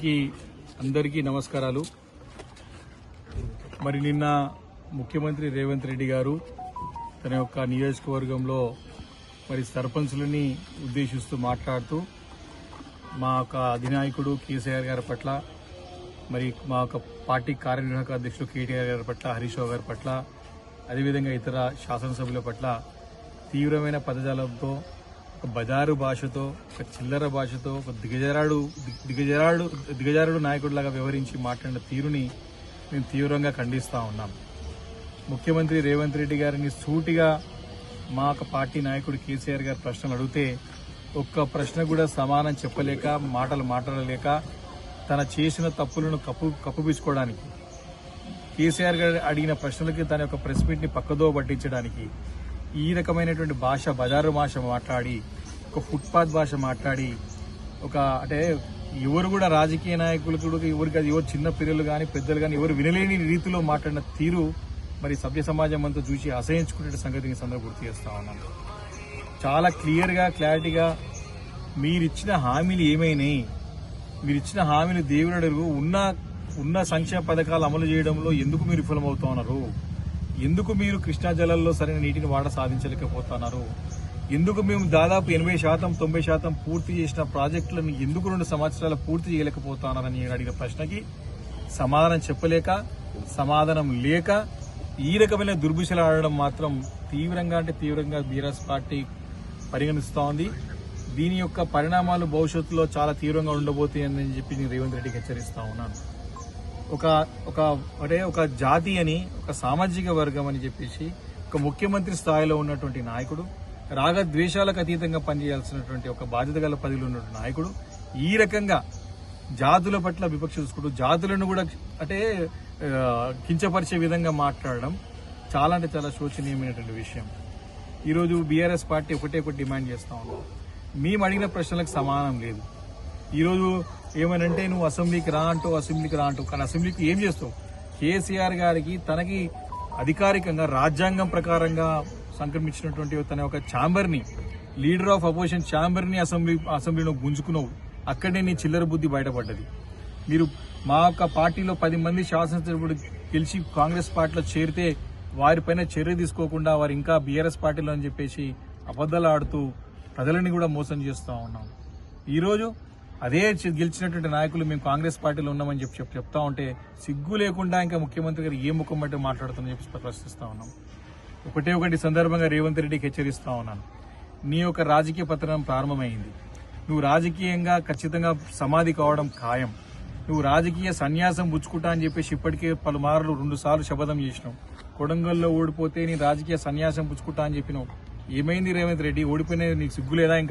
అందరికీ నమస్కారాలు. మరి నిన్న ముఖ్యమంత్రి రేవంత్ రెడ్డి గారు తన యొక్క నియోజకవర్గంలో మరి సర్పంచులని ఉద్దేశిస్తూ మాట్లాడుతూ మా యొక్క అధినాయకుడు కేసీఆర్ గారి పట్ల, మరి మా యొక్క పార్టీ కార్యనిర్వాహక అధ్యక్షుడు కేటీఆర్ గారి పట్ల, హరీష్ రావు గారి పట్ల, అదేవిధంగా ఇతర శాసనసభ్యుల పట్ల తీవ్రమైన పదజాలంతో, ఒక బజారు భాషతో, ఒక చిల్లర భాషతో, ఒక దిగజారుడు నాయకుడిలాగా వ్యవహరించి మాట్లాడిన తీరుని మేము తీవ్రంగా ఖండిస్తూ ఉన్నాం. ముఖ్యమంత్రి రేవంత్ రెడ్డి గారిని సూటిగా మా పార్టీ నాయకుడు కేసీఆర్ గారు ప్రశ్నలు అడిగితే ఒక్క ప్రశ్న కూడా సమానం చెప్పలేక, మాటలు మాట్లాడలేక, తన చేసిన తప్పులను కప్పుపించుకోవడానికి, కేసీఆర్ గారు అడిగిన ప్రశ్నలకి తన యొక్క ప్రెస్ మీట్ ని పక్కదో పట్టించడానికి ఈ రకమైనటువంటి భాష, బజారు భాష మాట్లాడి, ఒక ఫుట్పాత్ భాష మాట్లాడి, అంటే ఎవరు కూడా రాజకీయ నాయకులు కూడా ఎవరు చిన్న పిల్లలు కానీ పెద్దలు కానీ ఎవరు వినలేని రీతిలో మాట్లాడిన తీరు మరి సభ్య సమాజం అంతా చూసి అసహించుకునే సంగతిని సందర్భం గుర్తు చేస్తా ఉన్నాను. చాలా క్లారిటీగా మీరిచ్చిన హామీలు ఏమైనాయి, మీరిచ్చిన హామీలు దేవుడు అడుగు, ఉన్న సంక్షేమ పథకాలు అమలు చేయడంలో ఎందుకు మీరు విఫలమవుతా ఉన్నారు? ఎందుకు మీరు కృష్ణా జలాల్లో సరైన నీటిని సాధించలేకపోతున్నారు? ఎందుకు మేము దాదాపు 80%, 90% పూర్తి చేసిన ప్రాజెక్టులను ఎందుకు 2 సంవత్సరాలు పూర్తి చేయలేకపోతున్నారని అడిగిన ప్రశ్నకి సమాధానం చెప్పలేక, సమాధానం లేక ఈ రకమైన దుర్భుషలు ఆడడం మాత్రం తీవ్రంగా బీఆర్ఎస్ పార్టీ పరిగణిస్తూ ఉంది. దీని యొక్క పరిణామాలు భవిష్యత్తులో చాలా తీవ్రంగా ఉండబోతాయని చెప్పి నేను రేవంత్ రెడ్డికి హెచ్చరిస్తా ఉన్నాను. ఒక జాతి అని, ఒక సామాజిక వర్గం అని చెప్పేసి ఒక ముఖ్యమంత్రి స్థాయిలో ఉన్నటువంటి నాయకుడు, రాగద్వేషాలకు అతీతంగా పనిచేయాల్సినటువంటి ఒక బాధ్యత గల పదవిలో ఉన్నటువంటి నాయకుడు ఈ రకంగా జాతుల పట్ల వివక్ష చూసుకుంటూ జాతులను కూడా కించపరిచే విధంగా మాట్లాడడం చాలా శోచనీయమైనటువంటి విషయం. ఈరోజు బీఆర్ఎస్ పార్టీ ఒకటే డిమాండ్ చేస్తా ఉన్నాం. మేము అడిగిన ప్రశ్నలకు సమానం లేదు. ఈరోజు ఏమనంటే నువ్వు అసెంబ్లీకి రా అంటూ, కానీ అసెంబ్లీకి ఏం చేస్తావు? కేసీఆర్ గారికి తనకి అధికారికంగా రాజ్యాంగం ప్రకారంగా సంక్రమించినటువంటి తన ఒక ఛాంబర్ని, లీడర్ ఆఫ్ అపోజిషన్ ఛాంబర్ని అసెంబ్లీలో గుంజుకున్నావు. అక్కడే నీ చిల్లర బుద్ధి బయటపడ్డది. మీరు మా యొక్క పార్టీలో 10 మంది శాసనసభ్యులు గెలిచి కాంగ్రెస్ పార్టీలో చేరితే వారిపైన చర్య తీసుకోకుండా వారు ఇంకా బీఆర్ఎస్ పార్టీలో అని చెప్పేసి అబద్దాలు ఆడుతూ ప్రజలని కూడా మోసం చేస్తూ ఉన్నాం. ఈరోజు అదే గెలిచినటువంటి నాయకులు మేము కాంగ్రెస్ పార్టీలో ఉన్నామని చెప్తా ఉంటే సిగ్గు లేకుండా ఇంకా ముఖ్యమంత్రి గారు ఏ ముఖం బట్టి మాట్లాడుతుందని చెప్పి ప్రశ్నిస్తా ఉన్నాం. ఒకటి సందర్భంగా రేవంత్ రెడ్డికి హెచ్చరిస్తా ఉన్నాను. నీ యొక్క రాజకీయ పతనం ప్రారంభమైంది. నువ్వు రాజకీయంగా ఖచ్చితంగా సమాధి కావడం ఖాయం. నువ్వు రాజకీయ సన్యాసం పుచ్చుకుంటా అని చెప్పేసి ఇప్పటికే పలుమార్లు 2 సార్లు శపథం చేసినావు. కొడంగల్లో ఓడిపోతే నీ రాజకీయ సన్యాసం పుచ్చుకుంటా అని చెప్పినావు. ఏమైంది రేవంత్ రెడ్డి? ఓడిపోయిన నీకు సిగ్గు లేదా? ఇంకా